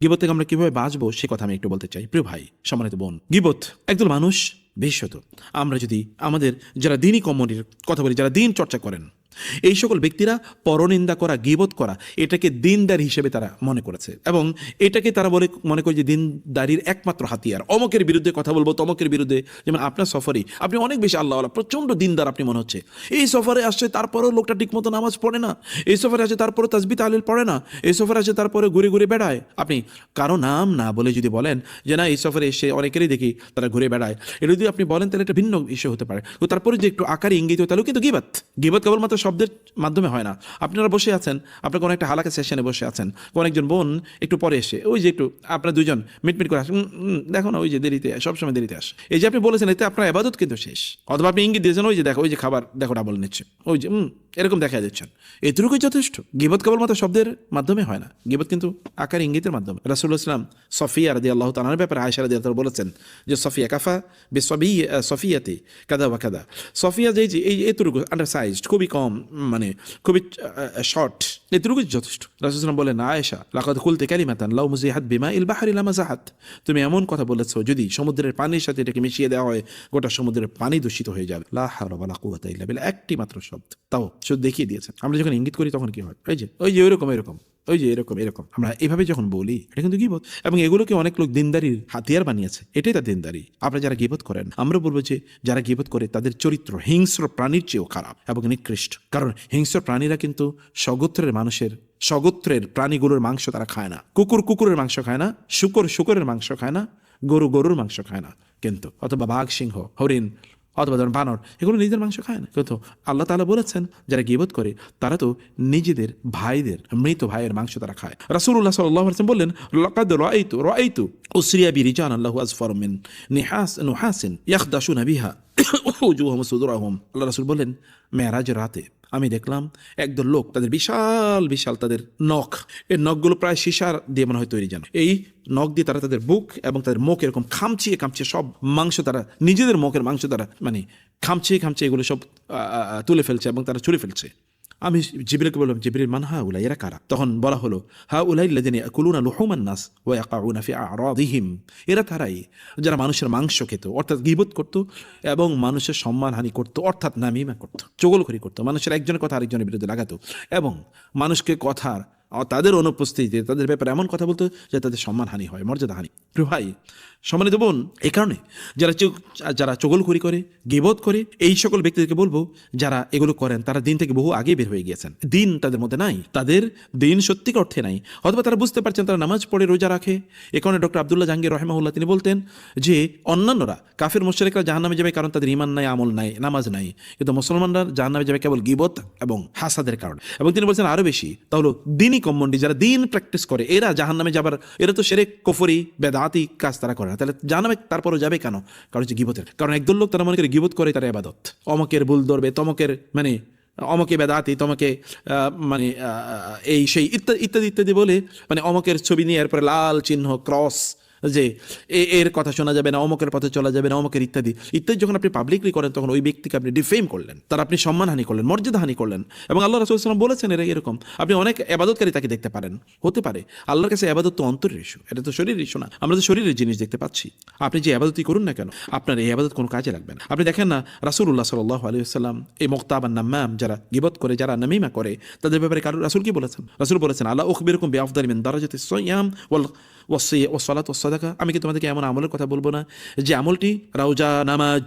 গীবত থেকে আমরা কিভাবে বাঁচবো সে কথা আমি একটু বলতে চাই। প্রিয় ভাই, সম্মানিত বোন, গীবত একদল মানুষ, বিশেষত আমরা যদি আমাদের যারা দিনই কমিউনিটির কথা বলি, যারা দিন চর্চা করেন, এই সকল ব্যক্তিরা পরনিন্দা করা, গীবত করা এটাকে দিনদারি হিসেবে তারা মনে করেছে, এবং এটাকে তারা মনে করে যে দিনদারির একমাত্র হাতিয়ার। অমকের বিরুদ্ধে কথা বলবো, তমকের বিরুদ্ধে। যেমন আপনার সফরে আপনি অনেক বেশি আল্লাহওয়ালা, প্রচণ্ড দিনদার আপনি মনে হচ্ছে, এই সফরে আসছে তারপরেও লোকটা ঠিকমতো নামাজ পড়ে না, এই সফরে আসে তারপরে তাসবিহ তাহলিল পড়ে না, এই সফরে আসে তারপরে ঘুরে ঘুরে বেড়ায়। আপনি কারো নাম না বলে যদি বলেন যে না এই সফরে এসে অনেকেরই দেখি তারা ঘুরে বেড়ায়, এটা যদি আপনি বলেন তাহলে একটা ভিন্ন বিষয় হতে পারে। তো তারপরে যে একটু আকারে ইঙ্গিত হয়, তাহলেও কিন্তু গীবত কেবলমাত্র শব্দের মাধ্যমে হয় না। আপনারা বসে আছেন, আপনার কোনো একটা হালাকা সেশনে বসে আছেন, কোন একজন বোন একটু পরে এসে ওই যে একটু আপনার দুজন মিটমিট করে আসেন, দেখো না ওই যে দেরিতে, সবসময় দেরিতে আসে, এই যে আপনি বলেছেন, এতে আপনার ইবাদত কিন্তু শেষ। অথবা আপনি ইঙ্গিত দিয়েছেন, ওই যে দেখো, ওই যে খাবার দেখো ডাবল নিচ্ছে, ওই যে এরকম দেখা দিচ্ছেন, এতটুকুই যথেষ্ট। গীবত কেবলমাত্র শব্দের মাধ্যমে হয় না, গীবত কিন্তু আকার ইঙ্গিতের মাধ্যমে। রাসূলুল্লাহ সাল্লাল্লাহু আলাইহি ওয়াসাল্লাম সফিয়া রাদিয়াল্লাহু তাআলার ব্যাপারে আয়েশা রাদিয়াল্লাহু তাআলা বলেছেন যে সফিয়া কাফা সফিয়াতে কাদা বা কাদা। সফিয়া যে এই এতটুকু আন্ডারসাইজড, খুবই কম, মানে খুবই শর্ট, এতটুকুই যথেষ্ট। রাসূলুল্লাহ সাল্লাল্লাহু আলাইহি ওয়াসাল্লাম বলেন, আয়েশা লাকাদ কুলতি কালিমাতান লাউ মুজিহাত বিমাইল বাহরি লামাজাহাত, তুমি এমন কথা বলেছো যদি সমুদ্রের পানির সাথে এটাকে মিশিয়ে দেওয়া হয় গোটা সমুদ্রের পানি দূষিত হয়ে যাবে। লা হাওলা ওয়ালা কুওয়াতা ইল্লা বিল্লাহ, একটি মাত্র শব্দ, তাও শুধু দেখিয়ে দিয়েছেন। আমরা যখন ইঙ্গিত করি তখন কি হয়, ওই যে এরকম, ওই যে এরকম আমরা এভাবে যখন বলি, এটা কিন্তু গীবত। এবং এগুলোকে অনেক লোক দিনদারির হাতিয়ার বানিয়েছে, এটাই তার দিনদারি। আপনারা যারা গীবত করেন, আমরা বলবো যে যারা গীবত করে তাদের চরিত্র হিংস্র প্রাণীর চেয়েও খারাপ এবং নিকৃষ্ট। কারণ হিংস্র প্রাণীরা কিন্তু স্বগোত্রের প্রাণীগুলোর মাংস তারা খায় না। কুকুরের মাংস খায় না, শুকরের মাংস খায় না, গরুর মাংস খায় না, কিন্তু অথবা বাঘ, সিংহ, হরিণ অথবা ধরুন বানর, এগুলো নিজেদের মাংস খায় না। কিন্তু আল্লাহ তাআলা বলেছেন যারা গীবত করে তারা তো নিজেদের মৃত ভাইয়ের মাংস তারা খায়। রাসূলুল্লাহ সাল্লাল্লাহু আলাইহি ওয়াসাল্লাম বললেন, লাকাদ রাআইতু উসরিয়া বিরিজান আল্লাহু আসফার মিন নুহাসিন ইয়াখদাশুনা বিহা উজুহুম সুদুরহুম। আল্লাহ রাসূল বললেন, মেরাজের রাতে আমি দেখলাম একদল লোক, তাদের বিশাল বিশাল তাদের নখ, এই নখগুলো প্রায় সীসার দিয়ে মনে হয় তৈরি, যেন এই নখ দিয়ে তারা তাদের বুক এবং তাদের মুখ এরকম খামচিয়ে সব মাংস তারা নিজেদের মুখের মাংস তারা মানে খামচিয়ে এগুলো সব তুলে ফেলছে এবং তারা ছুঁড়ে ফেলছে। আমি জিবরিলকে বললাম, জিবরিল মান হাউলাই, এরা কারা? তখন বলা হলো, হাউলাই আল্লাযিনা ইয়াকুলুনা লুহুমান নাস ওয়া ইয়াকাউনা ফি আ'রাদিহিম, এরা তারাই যারা মানুষের মাংস খেত, অর্থাৎ গীবত করত এবং মানুষের সম্মানহানি করত, অর্থাৎ নামিমা করত, চগলখড়ি করত, মানুষের একজনের কথা আরেকজনের বিরুদ্ধে লাগাতো এবং মানুষকে তাদের অনুপস্থিতিতে তাদের ব্যাপারে এমন কথা বলতো যে তাদের সম্মানহানি হয়, মর্যাদাহানি। প্রিয় ভাই, সম্মানিত বোন, এই কারণে যারা চগলখড়ি করে, গীবত করে, এই সকল ব্যক্তিদেরকে বলবো যারা এগুলো করেন তারা দিন থেকে বহু আগে বের হয়ে গিয়েছেন। দিন তাদের মধ্যে নাই, তাদের দিন সত্যিকার অর্থে নাই, অথবা তারা বুঝতে পারছেন তারা নামাজ পড়ে, রোজা রাখে। এ কারণে ডক্টর আব্দুল্লাহ জাহাঙ্গীর রাহিমাহুল্লাহ তিনি বলতেন যে অন্যান্যরা কাফের মুশরিকরা জাহান্নামে যাবে কারণ তাদের ঈমান নাই, আমল নাই, নামাজ নাই, কিন্তু মুসলমানরা জাহান্নামে যাবে কেবল গীবত এবং হাসাদের কারণে। এবং তিনি বলছেন আরো বেশি, তাহলে দিনই কম্মন্ডি যারা দিন প্র্যাকটিস করে এরা জাহান্নামে যাবার, এরা তো শিরক, কুফরি, বেদাতি কাজ তারা করে না, তাহলে জাহান্নামে তারপরও যাবে কেন? কারণ হচ্ছে গীবতের কারণ। একদল লোক তারা মনে করে গীবত করে তারা ইবাদত, অমকের ভুল ধরবে, তমকের মানে অমকে বেদাতি, তমকে মানে এই সেই ইত্যাদি ইত্যাদি বলে, মানে অমকের ছবি নিয়ে এরপরে লাল চিহ্ন, ক্রস, যে এর কথা শোনা যাবে না, অমকের পথে চলা যাবে না, অমকের ইত্যাদি ইত্যাদি যখন আপনি পাবলিকলি করেন তখন ওই ব্যক্তিকে আপনি ডিফেম করলেন, তার আপনি সম্মানহানি করলেন, মর্যাদাহানি করলেন। এবং আল্লাহ রাসূল সাল্লাল্লাহু আলাইহি ওয়াসাল্লাম বলেছেন এরকম আপনি অনেক ইবাদতকারী তাকে দেখতে পারেন, হতে পারে আল্লাহর কাছে ইবাদত তো অন্তরের ইস্যু, এটা তো শরীরের ইস্যু না। আমরা তো শরীরের জিনিস দেখতে পাচ্ছি, আপনি যে ইবাদতই করুন না কেন আপনার এই ইবাদত কোনো কাজে লাগবে না। আপনি দেখেন না রাসূলুল্লাহ সাল্লাল্লাহু আলাইহি ওয়াসাল্লাম এই মুক্তাব আর নাম্মাম, যারা গীবত করে, যারা নামিমা করে, তাদের ব্যাপারে রাসূল কি বলেছেন? রাসূল বলেছেন, আলা উখবিরুকুম বিআফদালি মিন দারাজাতিস সিয়াম ওয়াল সালাত ওয়াস সাদাকা, আমি কি তোমাদেরকে এমন আমলের কথা বলবো না যে আমলটি রওজা, নামাজ,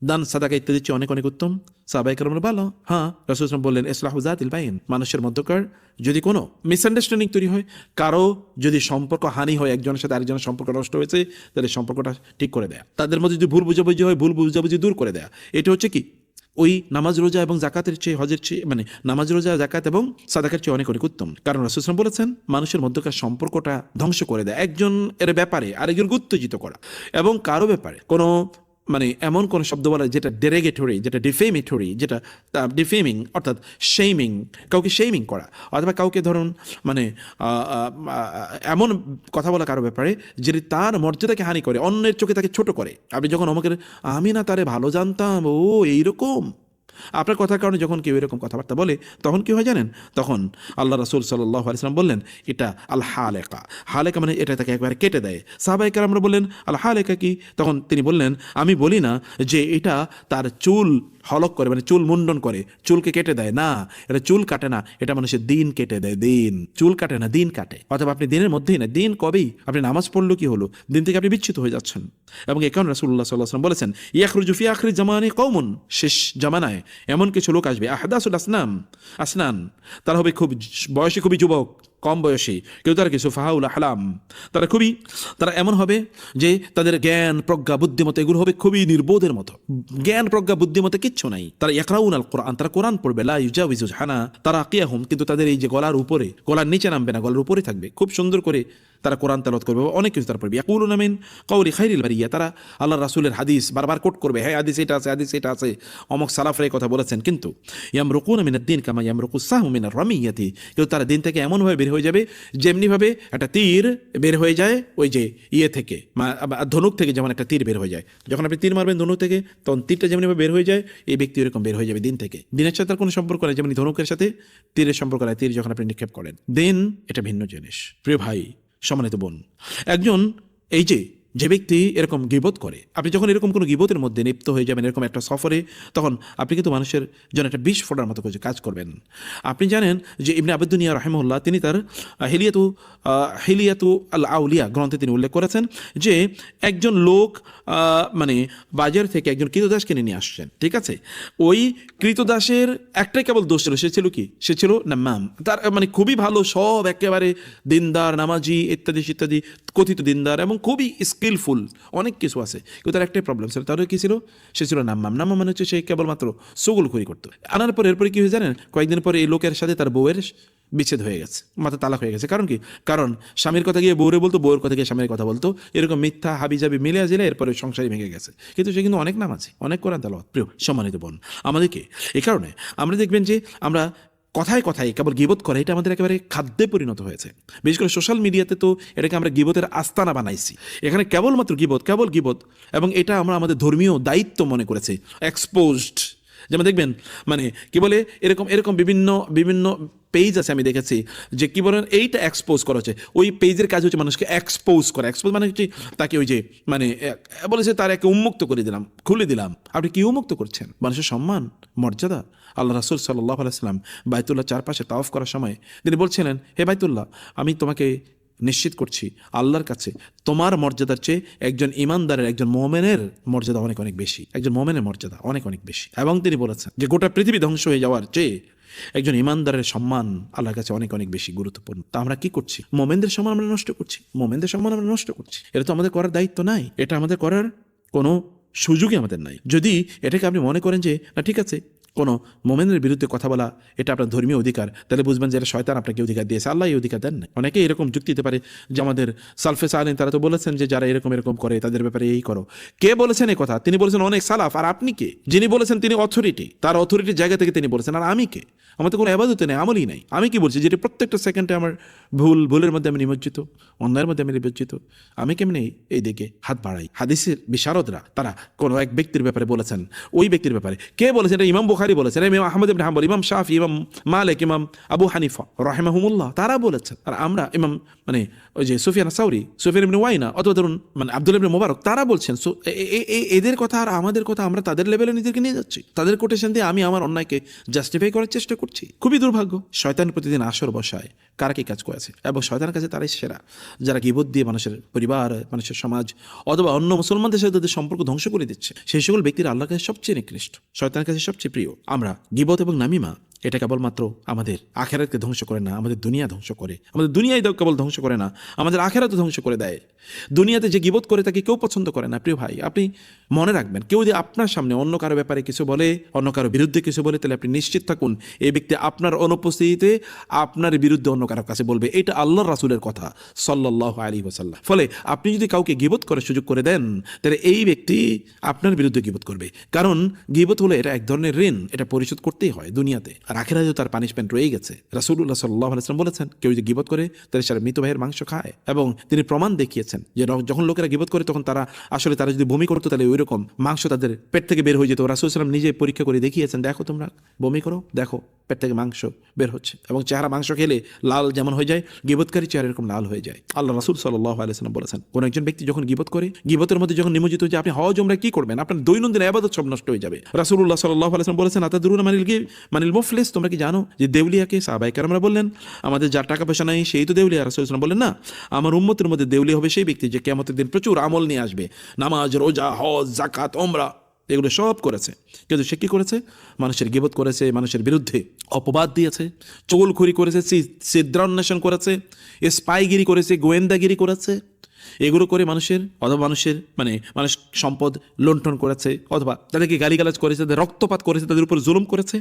দান, সাদাকা ইত্যাদির চেয়ে অনেক অনেক উত্তম? সাহাবায়ে কেরাম বলল, হ্যাঁ। রাসূল সাল্লাল্লাহু আলাইহি ওয়াসাল্লাম বললেন, ইসলাহু যাতিল বাইন, মানুষের মধ্যকার যদি কোনো মিসআন্ডারস্ট্যান্ডিং তৈরি হয়, কারো যদি সম্পর্ক হানি হয়, একজনের সাথে আরেকজনের সম্পর্ক নষ্ট হয়েছে, তাহলে সম্পর্কটা ঠিক করে দেয়া, তাদের মধ্যে যদি ভুল বুঝাবুঝি হয়, ভুল বুঝাবুঝি দূর করে দেয়া। এটা হচ্ছে কি ওই নামাজ, রোজা এবং জাকাতের চেয়ে, হজের চেয়ে, মানে নামাজ, রোজা, জাকাত এবং সাদাকার চেয়ে অনেক অনেক উত্তম। কারণ রাসূল সাল্লাল্লাহু আলাইহি ওয়াসাল্লাম বলেছেন মানুষের মধ্যকার সম্পর্কটা ধ্বংস করে দেয়, একজন এর ব্যাপারে আরেকজনকে উত্তেজিত করা, এবং কারো ব্যাপারে কোনো মানে এমন কোন শব্দ বলা যেটা ডেরেগেটরি, যেটা ডিফেমেটরি, যেটা ডিফেমিং, অর্থাৎ শেমিং, কাউকে শেমিং করা, অথবা কাউকে ধরুন মানে এমন কথা বলা কারো ব্যাপারে যেটি তার মর্যাদাকে হানি করে, অন্যের চোখে তাকে ছোট করে। আপনি যখন আমাকে আমি না তারে ভালো জানতাম, ও এইরকম, আপনার কথার কারণে যখন কেউ এরকম কথাবার্তা বলে তখন কি হয় জানেন, তখন আল্লাহ রাসূল সাল্লাল্লাহু আলাইহি ওয়াসাল্লাম বললেন এটা আল হালেকা। হালেকা মানে এটা তাকে একবারে কেটে দেয়। সাহাবায়ে কেরামরা বললেন আল হালেকা কি? তখন তিনি বললেন আমি বলি না যে এটা তার চুল হলক করে, মানে চুল মুন্ডন করে, চুলকে কেটে দেয়, না, এটা চুল কাটে না, এটা মানুষের দিন কেটে দেয়, দিন, চুল কাটে না, দিন কাটে। অথবা আপনি দিনের মধ্যেই না, দিন কবেই আপনি নামাজ পড়লো কি হলো, দিন থেকে আপনি বিচ্যুত হয়ে যাচ্ছেন। এবং এই কারণে রাসূলুল্লাহ সাল্লাল্লাহু আলাইহি ওয়াসাল্লাম বলেছেন ইয়াখরুজু ফি আখিরি জামানি কওমুন, শেষ জামানায় এমন কিছু লোক আসবে আহদাসুল আসনান, তারা হবে খুব বয়সে খুবই যুবক, কম বয়সী, কেউ তারা কিছু ফাহাউল আহলাম, তারা এমন হবে যে তাদের জ্ঞান প্রজ্ঞা বুদ্ধিমত্তা এগুলো হবে খুবই নির্বোধের মতো, জ্ঞান প্রজ্ঞা বুদ্ধিমত্তা কিচ্ছু নাই। তারা ইয়াকরাউন আল কোরআন, তারা কোরআন পড়বে, লা ইউজাউযু হানা তারাকিয়াহুম, কিন্তু তাদের এই যে গলার উপরে, গলার নিচে নামবে না, গলার উপরে থাকবে, খুব সুন্দর করে তারা কোরআন তেলাওয়াত করবে, অনেক কিছু তারা পড়বে। ইয়াকুলুনা মিন কাউলি খাইরিল বারিয়া, তারা আল্লাহর রাসূলের হাদিস বারবার কোট করবে, হ্যাঁ হাদিস এটা আছে, হাদিস এটা আছে, অমুক সালাফের এই কথা বলেছেন, কিন্তু ইয়ামরুকুনা মিনাদ দ্বীন কামা ইয়ামরুকুস সাহমু মিনার রামিয়াতি, কিন্তু তারা দিন থেকে এমনভাবে বের হয়ে যাবে যেমনিভাবে একটা তীর বের হয়ে যায় ওই যে ইয়ে থেকে, ধনুক থেকে যেমন একটা তীর বের হয়ে যায়, যখন আপনি তীর মারবেন ধনুক থেকে তখন তীরটা যেমনিভাবে বের হয়ে যায়, এই ব্যক্তি এরকম বের হয়ে যাবে দিন থেকে। দিনের সাথে তার কোনো সম্পর্ক নেই, যেমন ধনুকের সাথে তীরের সম্পর্ক নেই, তীর যখন আপনি নিক্ষেপ করেন, দিন এটা ভিন্ন জিনিস। প্রিয় ভাই, সম্মানিত বোন, একজন এই যে ব্যক্তি এরকম গীবত করে, আপনি যখন এরকম কোনো গীবতের মধ্যে লিপ্ত হয়ে যাবেন এরকম একটা সফরে, তখন আপনি কিন্তু মানুষের জন্য একটা বিষ ফোটার মতো কিছু কাজ করবেন। আপনি জানেন যে ইবনে আবি দুনিয়া রাহিমাহুল্লাহ তিনি তার হিলিয়াতু আল আউলিয়া গ্রন্থে তিনি উল্লেখ করেছেন যে একজন লোক মানে বাজার থেকে একজন কৃতদাস কিনে নিয়ে আসছেন, ঠিক আছে, ওই কৃতদাসের একটাই কেবল দোষ ছিল, সে ছিল কি, সে ছিল নাম্মাম, তার মানে খুবই ভালো, সব একেবারে দিনদার, নামাজি ইত্যাদি ইত্যাদি, কথিত দিনদার এবং খুবই স্কিলফুল, অনেক কিছু আছে, কিন্তু তার একটাই প্রবলেম ছিল, তারও কি ছিল, সে ছিল নাম্মাম। নাম্মাম মানে হচ্ছে সে কেবলমাত্র সুগুলখুরি করতো। আনার পর এরপরে কি হয়ে জানেন, কয়েকদিন পরে এই লোকের সাথে তার বউয়ের বিচ্ছেদ হয়ে গেছে, মাথা তালাক হয়ে গেছে। কারণ কি, কারণ স্বামীর কথা গিয়ে বউরে বলতো, বউয়ের কথা গিয়ে স্বামীর কথা বলতো, এরকম মিথ্যা হাবিজাবি মিলে আসলে এরপরে সংসারই ভেঙে গেছে। কিন্তু সে কিন্তু অনেক নামাজি, অনেক কোরআন তেলাওয়াত। প্রিয় সম্মানিত বোন, আমাদেরকে এই কারণে আমরা দেখবেন যে আমরা কথায় কথায় কেবল গীবত করে, এটা আমাদের একেবারে খাদ্যে পরিণত হয়েছে। বিশেষ করে সোশ্যাল মিডিয়াতে তো এটাকে আমরা গীবতের আস্তানা বানাইছি, এখানে কেবলমাত্র কেবল গীবত, এবং এটা আমরা আমাদের ধর্মীয় দায়িত্ব মনে করেছি, এক্সপোজড। যেমন দেখবেন মানে কি বলে, এরকম বিভিন্ন পেজ আছে, আমি দেখেছি যে কি বলেন এইটা এক্সপোজ করা হচ্ছে, ওই পেজের কাজ হচ্ছে মানুষকে এক্সপোজ করা। এক্সপোজ মানে হচ্ছে তাকে ওই যে মানে বলেছে তার একে উন্মুক্ত করে দিলাম, খুলে দিলাম। আপনি কি উন্মুক্ত করছেন? মানুষের সম্মান মর্যাদা। আল্লাহ রাসূল সাল্লাল্লাহু আলাইহি ওয়াসাল্লাম বাইতুল্লাহ চারপাশে তাওয়াফ করার সময় তিনি বলছিলেন, হে বাইতুল্লাহ, আমি তোমাকে নিশ্চিত করছি আল্লাহর কাছে তোমার মর্যাদার চেয়ে একজন ইমানদারের, একজন মোমেনের মর্যাদা অনেক অনেক বেশি, একজন মোমেনের মর্যাদা অনেক অনেক বেশি। এবং তিনি বলেছেন যে গোটা পৃথিবী ধ্বংস হয়ে যাওয়ার চেয়ে একজন ইমানদারের সম্মান আল্লাহর কাছে অনেক অনেক বেশি গুরুত্বপূর্ণ। তা আমরা কি করছি? মোমেনদের সম্মান আমরা নষ্ট করছি। এটা তো আমাদের করার দায়িত্ব নাই, এটা আমাদের করার কোনো সুযোগই আমাদের নাই। যদি এটাকে আপনি মনে করেন যে না ঠিক আছে, কোনো মোমেনের বিরুদ্ধে কথা বলা এটা আপনার ধর্মীয় অধিকার, তাহলে বুঝবেন যে এটা শয়তান আপনাকে অধিকার দিয়েছে, আল্লাহ এই অধিকার দেন না। অনেকে এরকম যুক্তি দিতে পারে যে আমাদের সালফে সালেহিন তারা তো বলেছেন যে যারা এরকম করে তাদের ব্যাপারে এই করো। কে বলেছেন এই কথা? তিনি বলেছেন অনেক সালাফ। আর আপনি কে? যিনি বলেছেন তিনি অথরিটি, তার অথরিটির জায়গা থেকে তিনি বলেছেন। আর আমি কে? আমার তো কোনো ইবাদত নেই, আমলই নাই। আমি কি বলছি? যেটা প্রত্যেকটা সেকেন্ডে আমার ভুলের মধ্যে আমি নিমজ্জিত, অন্যায়ের মধ্যে আমি নিমজ্জিত। আমি কেমনি এই দিকে হাত বাড়াই? হাদিসের বিশারদরা তারা কোনো এক ব্যক্তির ব্যাপারে বলেছেন, ওই ব্যক্তির ব্যাপারে কে বলেছেন? এটা ইমাম বুখারী বলেছেন, ইমাম আহমদ ইবনে হাম্বল, ইমাম শাফি, ইমাম মালিক, ইমাম আবু হানিফা রাহিমাহুমুল্লাহ, তারা বলেছেন। আর আমরা ইমাম মানে ওই যে সুফিয়ান সাউরি, সুফিয়ান ইবনে ওয়াইনা, অথবা ধরুন মানে আব্দুল্লাহ ইবনে মুবারক, তারা বলছেন। এদের কথা আর আমাদের কথা আমরা তাদের লেভেলে নিজেদেরকে নিয়ে যাচ্ছি, তাদের কোটেশন দিয়ে আমি আমার অন্যায়কে জাস্টিফাই করার চেষ্টা করছি। খুবই দুর্ভাগ্য। শয়তান প্রতিদিন আসর বসায় কারা কি কাজ করেছে, এবং শয়তানের কাছে তারাই সেরা, যারা গীবত দিয়ে মানুষের পরিবার, মানুষের সমাজ অথবা অন্য মুসলমানদের সাথে তাদের সম্পর্ক ধ্বংস করে দিচ্ছে। সেই সকল ব্যক্তিরা আল্লাহর কাছে সবচেয়ে নিকৃষ্ট, শয়তানের কাছে সবচেয়ে প্রিয়। আমরা গীবত এবং নামিমা এটা কেবলমাত্র আমাদের আখেরাতকে ধ্বংস করে না, আমাদের দুনিয়া ধ্বংস করে। আমাদের দুনিয়ায় কেবল ধ্বংস করে না, আমাদের আখেরাতও ধ্বংস করে দেয়। দুনিয়াতে যে গীবত করে তাকে কেউ পছন্দ করে না। প্রিয় ভাই, আপনি মনে রাখবেন, কেউ যদি আপনার সামনে অন্য কারো ব্যাপারে কিছু বলে, অন্য কারো বিরুদ্ধে কিছু বলে, তাহলে আপনি নিশ্চিত থাকুন এই ব্যক্তি আপনার অনুপস্থিতিতে আপনার বিরুদ্ধে অন্য কারো কাছে বলবে। এটা আল্লাহর রাসূলের কথা সাল্লাল্লাহু আলাইহি ওয়াসাল্লাম। ফলে আপনি যদি কাউকে গীবত করার সুযোগ করে দেন, তাহলে এই ব্যক্তি আপনার বিরুদ্ধে গীবত করবে। কারণ গীবত হলো এটা এক ধরনের ঋণ, এটা পরিশোধ করতেই হয় দুনিয়াতে। আর আখিরাতেও তার পানিশমেন্ট রয়ে গেছে। রাসূলুল্লাহ সাল্লাল্লাহু আলাইহি ওয়াসাল্লাম বলেছেন, কেউ যদি গীবত করে তাহলে সে মৃত ভাইয়ের মাংস খায়, এবং তিনি প্রমাণ দেখিয়েছেন যে যখন লোকেরা গীবত করে তখন তারা যদি বমি করতো তাহলে ওই রকম মাংস তাদের পেট থেকে বের হয়ে যেত। রাসূল সাল্লাল্লাহু আলাইহি ওয়াসাল্লাম নিজে পরীক্ষা করে দেখিয়েছেন, দেখো তোমরা বমি করো, দেখো পেট থেকে মাংস বের হচ্ছে, এবং চেহারা মাংস খেলে লাল যেমন হয়ে যায়, গীবতকারী চেহারা এরকম লাল হয়ে যায়। আল্লাহ রাসূল সাল্লাল্লাহু আলাইহি ওয়াসাল্লাম বলেছেন, কোন একজন ব্যক্তি যখন গীবত করে, গীবতের মধ্যে যখন নিমজ্জিত হয়ে যায়, আপনি হজ উমরা কি করবেন? আপনার দৈনন্দিন ইবাদত সব নষ্ট হয়ে যাবে। রাসূলুল্লাহ সাল্লাল্লাহু আলাইহি ওয়াসাল্লাম বলেছেন, আতাদরুনা মানিল মুফলিস, তোমরা কি জানো যে দেউলিয়াকে? সাহাবায়ে কেরামরা বললেন, আমাদের যার টাকা পয়সা নাই সেই তো দেউলিয়া। রাসূল সাল্লাল্লাহু আলাইহি ওয়াসাল্লাম বললেন, না, আমার উম্মতের মধ্যে দেউলিয়া হবে সেই ব্যক্তি যে কিয়ামতের দিন প্রচুর আমল নিয়ে আসবে, নামাজ, রোজা, হজ, যাকাত, উমরা, এগুলো সব করেছে, কিন্তু সে কি করেছে? মানুষের গীবত করেছে, মানুষের বিরুদ্ধে অপবাদ দিয়েছে, চুগলখড়ি করেছে, ছিদ্রান্বেষণ করেছে, স্পাইগিরি করেছে, গোয়েন্দাগিরি করেছে। এগুলো করে মানুষের মানুষ সম্পদ লুণ্ঠন করেছে, অথবা তাদেরকে গালিগালাজ করেছে, তাদের রক্তপাত করেছে, তাদের উপর জুলুম করেছে।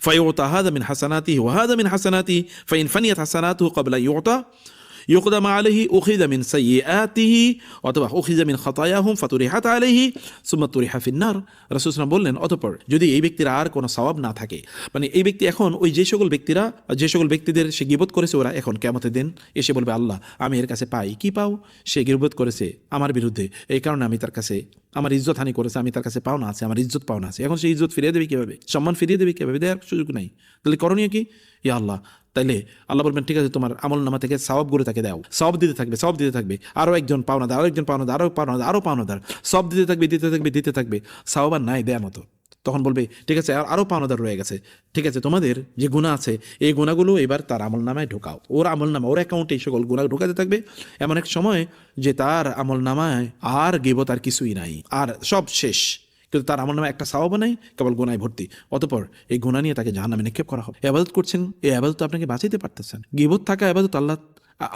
ফায়ুতা হাদা মিন হাসানাতিহি ওয়া হাদা মিন হাসানাতিহি ফাইন ফানিয়াত হাসানাতুহু ক্বাবলা ইউকদাম আলাইহি উখিযা মিন সাইয়্যাতিহি অথবা উখিযা মিন খাতায়াহুম ফাতুরিহাত আলাইহি সুম্মা তুরিহা ফিন্নার। রাসূল সাল্লাল্লাহু আলাইহি ওয়াসাল্লাম বললেন, অতঃপর যদি এই ব্যক্তির আর কোনো সওয়াব না থাকে, এই ব্যক্তি এখন ওই যে সকল ব্যক্তিদের সে গীবত করেছে, ওরা এখন কিয়ামতের দিন এসে বলবে, আল্লাহ আমি এর কাছে পাই কি? পাও? সে গীবত করেছে আমার বিরুদ্ধে, এই কারণে আমি তার কাছে আমার ইজ্জত হানি করেছে, আমি তার কাছে পাওনা আছে, আমার ইজ্জত পাওনা আছে। এখন সেই ইজ্জত ফিরিয়ে দেবে কীভাবে? সম্মান ফিরিয়ে দেবে কীভাবে? দেওয়ার সুযোগ নাই। তাহলে করণীয় কি? ইয়া আল্লাহ, তাইলে আল্লাহ বলবেন, ঠিক আছে, তোমার আমল নামা থেকে সওয়াবগুলো তাকে দাও। সওয়াব দিতে থাকবে, আরও একজন পাওনাদার, আরও একজন পাওনাদার, আরও পাওনাদার, সব দিতে থাকবে, সওয়াব আর নাই দেয়ার মতো। তখন বলবে, ঠিক আছে, আরও পাওনাদার রয়ে গেছে, ঠিক আছে, তোমাদের যে গুনাহ আছে এই গুনাহগুলো এবার তার আমল নামায় ঢোকাও। ওর আমল নামা, ওর অ্যাকাউন্টে এই সকল গুনাহ ঢোকাতে থাকবে। এমন এক সময় যে তার আমল নামায় আর গীবত আর কিছুই নাই, আর সব শেষ, কিন্তু তার আমল নামে একটা সওয়াবও নাই, কেবল গুনায় ভর্তি। অতঃপর এই গুনাহ নিয়ে তাকে জাহান্নামে নিক্ষেপ করা হবে। ইবাদত করছেন, এই ইবাদত আপনাকে বাঁচাতে পারতেছেন। গীবত থাকা ইবাদত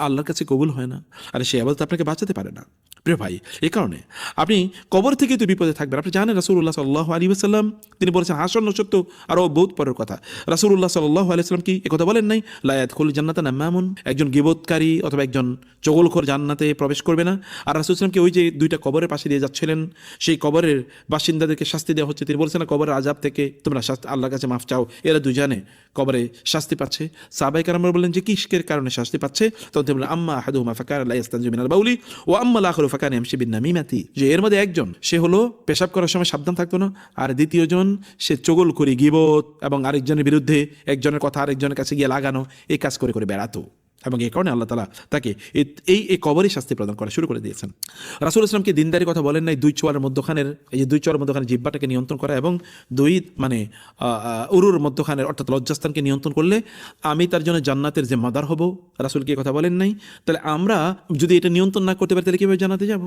আল্লাহর কাছে কবুল হয় না, আর সেই ইবাদত আপনাকে বাঁচাতে পারে না। প্রিয় ভাই, এই কারণে আপনি কবর থেকে তো বিপদে থাকবেন। আপনি জানেন রাসূলুল্লাহ সাল্লাল্লাহু আলাইহি ওয়াসাল্লাম তিনি বলেছেন, আসন্ন সত্য আরও বহুত পরের কথা। রাসূলুল্লাহ সাল্লাল্লাহু আলাইহি ওয়াসাল্লাম কি একথা বলেন নাই? লা ইয়াদখুলুল জান্নাতা নাম্মামুন, একজন গীবতকারী অথবা একজন চগলখোর জান্নাতে প্রবেশ করবে না। আর রাসূল সাল্লাল্লাহু ওই যে দুইটা কবরের পাশে দিয়ে যাচ্ছিলেন, সেই কবরের বাসিন্দাদেরকে শাস্তি দেওয়া হচ্ছে। তিনি বলছেন, কবরের আযাব থেকে তোমরা আল্লাহর কাছে মাফ চাও। এরা দুজনে কবরে শাস্তি পাচ্ছে। সাহাবায়ে কেরামরা বললেন যে কিসের কারণে শাস্তি পাচ্ছে? তখন তিনি বললেন, আম্মা আহাদুহুমা ফাকানা লা ইস্তানজি মিনাল বাউলি ওয়া আম্মাল আখিরু ফাকানা ইয়ামশি বিন নামিমাতি, যে এর মধ্যে একজন সে হলো পেশাব করার সময় সাবধান থাকতো না, আর দ্বিতীয়জন সে চগলখড়ি, গীবত এবং আরেকজনের বিরুদ্ধে একজনের কথা আরেকজনের কাছে গিয়ে লাগানো, এই কাজ করে বেড়াতো। এবং এই কারণে আল্লাহ তাআলা তাকে এই কবরই শাস্তি প্রদান করা শুরু করে দিয়েছেন। রাসূল ইসলামকে দিনদারি কথা বলেন নাই, দুই চোয়ারের মধ্যখানে জিহ্বাটাকে নিয়ন্ত্রণ করা, এবং উরুর মধ্যখানের অর্থাৎ লজ্জাস্থানকে নিয়ন্ত্রণ করলে আমি তার জন্য জান্নাতের জিম্মাদার হব। রাসূল কি কথা বলেন নাই? তাহলে আমরা যদি এটা নিয়ন্ত্রণ না করতে পারি তাহলে কিভাবে জান্নাতে যাব?